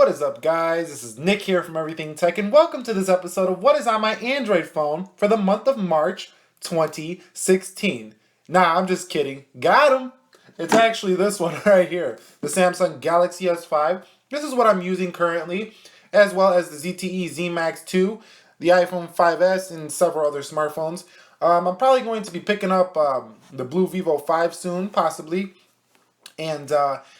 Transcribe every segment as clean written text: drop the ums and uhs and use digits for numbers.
What is up, guys? This is Nick here from Everything Tech, and welcome to this episode of what is on my Android phone for the month of March 2016. Nah, I'm just kidding. Got him! It's actually this one right here, the Samsung Galaxy S5. This is what I'm using currently, as well as the ZTE Z Max 2, the iPhone 5S, and several other smartphones. I'm probably going to be picking up the Blue Vivo 5 soon, possibly. And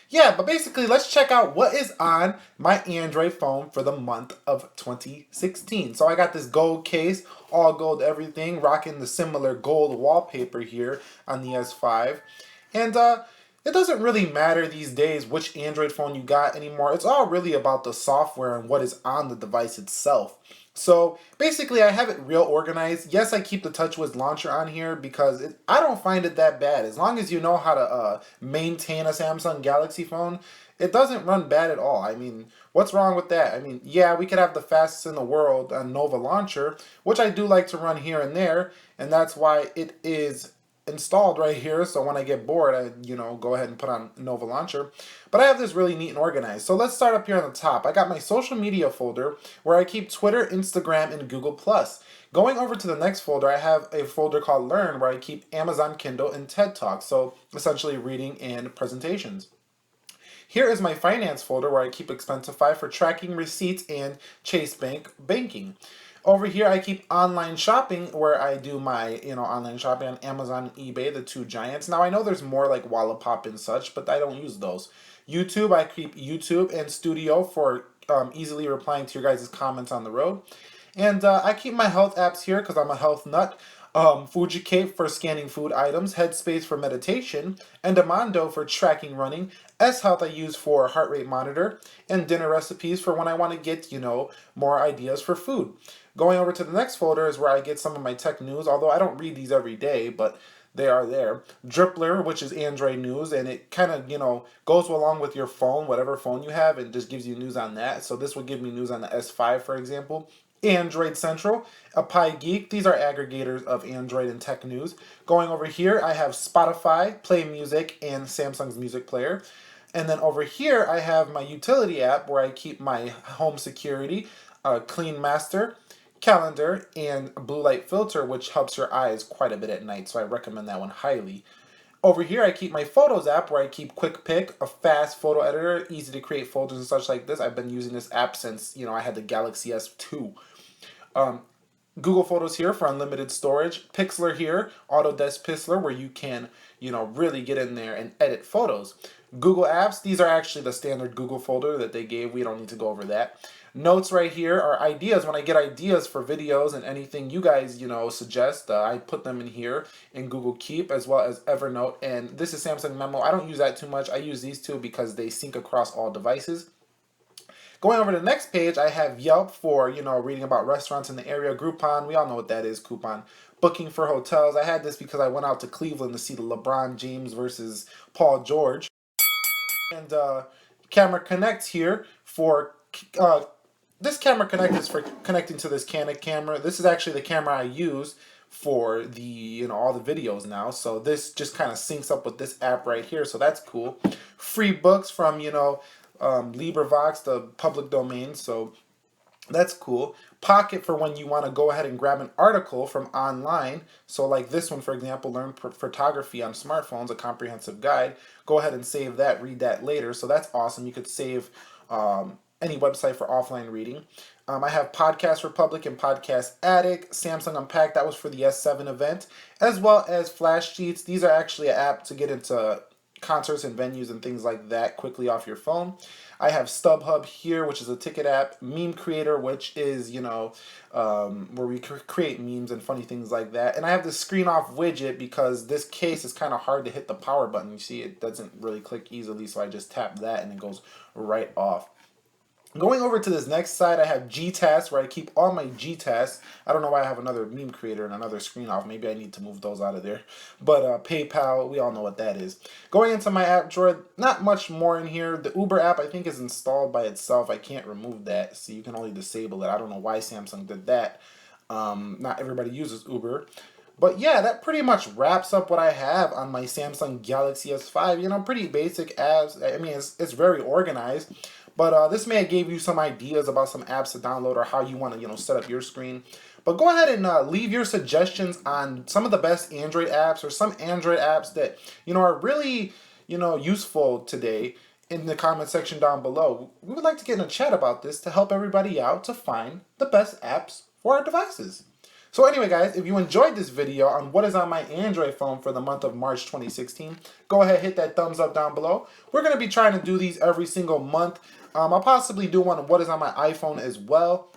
yeah, but basically, let's check out what is on my Android phone for the month of 2016. So I got this gold case, all gold everything, rocking the similar gold wallpaper here on the S5. And it doesn't really matter these days which Android phone you got anymore. It's all really about the software and what is on the device itself. So basically, I have it real organized. Yes, I keep the TouchWiz launcher on here because I don't find it that bad. As long as you know how to maintain a Samsung Galaxy phone, it doesn't run bad at all. I mean, what's wrong with that? I mean, yeah, we could have the fastest in the world Nova launcher, which I do like to run here and there, and that's why it is installed right here. So when I get bored, I go ahead and put on Nova Launcher. But I have this really neat and organized. So let's start up here on the top. I got my social media folder where I keep Twitter, Instagram, and Google+. Going over to the next folder, I have a folder called Learn where I keep Amazon Kindle and TED Talks. So essentially reading and presentations. Here is my finance folder where I keep Expensify for tracking receipts and Chase Bank banking. Over here, I keep online shopping where I do my, online shopping on Amazon and eBay, the two giants. Now, I know there's more like Wallapop and such, but I don't use those. YouTube, I keep YouTube and Studio for easily replying to your guys' comments on the road. And I keep my health apps here because I'm a health nut. Fujicape for scanning food items, Headspace for meditation, Endomondo for tracking running, S-Health I use for heart rate monitor, and dinner recipes for when I want to get, more ideas for food. Going over to the next folder is where I get some of my tech news, although I don't read these every day, but they are there. Drippler, which is Android news, and it kind of, goes along with your phone, whatever phone you have, and just gives you news on that. So this would give me news on the S5, for example. Android Central, a Pi Geek. These are aggregators of Android and tech news. Going over here, I have Spotify, Play Music, and Samsung's music player. And then over here, I have my utility app where I keep my home security, Clean Master, calendar, and blue light filter, which helps your eyes quite a bit at night. So I recommend that one highly. Over here, I keep my Photos app where I keep Quick Pick, a fast photo editor, easy to create folders and such like this. I've been using this app since, I had the Galaxy S2. Google Photos here for unlimited storage. Pixlr here, Autodesk Pixlr, where you can, really get in there and edit photos. Google Apps, these are actually the standard Google folder that they gave. We don't need to go over that. Notes right here are ideas. When I get ideas for videos and anything you guys, suggest, I put them in here in Google Keep as well as Evernote. And this is Samsung Memo. I don't use that too much. I use these two because they sync across all devices. Going over to the next page, I have Yelp for, reading about restaurants in the area. Groupon, we all know what that is, coupon. Booking for hotels. I had this because I went out to Cleveland to see the LeBron James versus Paul George. And Camera Connect here for, this Camera Connect is for connecting to this Canon camera. This is actually the camera I use for the, all the videos now. So this just kind of syncs up with this app right here. So that's cool. Free books from, LibriVox, the public domain, so that's cool. Pocket for when you want to go ahead and grab an article from online. So like this one, for example, Learn Photography on Smartphones, a comprehensive guide. Go ahead and save that, read that later. So that's awesome. You could save any website for offline reading. I have Podcast Republic and Podcast Addict, Samsung Unpacked, that was for the S7 event, as well as Flash Sheets. These are actually an app to get into concerts and venues and things like that quickly off your phone. I have StubHub here, which is a ticket app. Meme Creator, which is, where we create memes and funny things like that. And I have the screen off widget because this case is kind of hard to hit the power button. You see, it doesn't really click easily, so I just tap that and it goes right off. Going over to this next side, I have Gtasks, where I keep all my Gtasks. I don't know why I have another meme creator and another screen off. Maybe I need to move those out of there. But PayPal, we all know what that is. Going into my app drawer, not much more in here. The Uber app, I think, is installed by itself. I can't remove that, so you can only disable it. I don't know why Samsung did that. Not everybody uses Uber. But yeah, that pretty much wraps up what I have on my Samsung Galaxy S5. Pretty basic apps. I mean, it's very organized. But this may have gave you some ideas about some apps to download or how you want to, set up your screen. But go ahead and leave your suggestions on some of the best Android apps or some Android apps that, are really, useful today in the comment section down below. We would like to get in a chat about this to help everybody out to find the best apps for our devices. So anyway, guys, if you enjoyed this video on what is on my Android phone for the month of March 2016, go ahead, hit that thumbs up down below. We're going to be trying to do these every single month. I'll possibly do one of what is on my iPhone as well.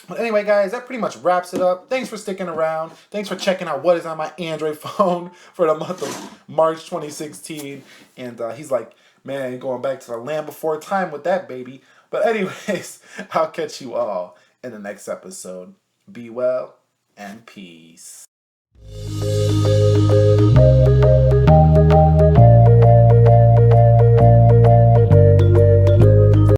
But anyway, guys, that pretty much wraps it up. Thanks for sticking around. Thanks for checking out what is on my Android phone for the month of March 2016. And he's like, man, going back to the land before time with that, baby. But anyways, I'll catch you all in the next episode. Be well and peace.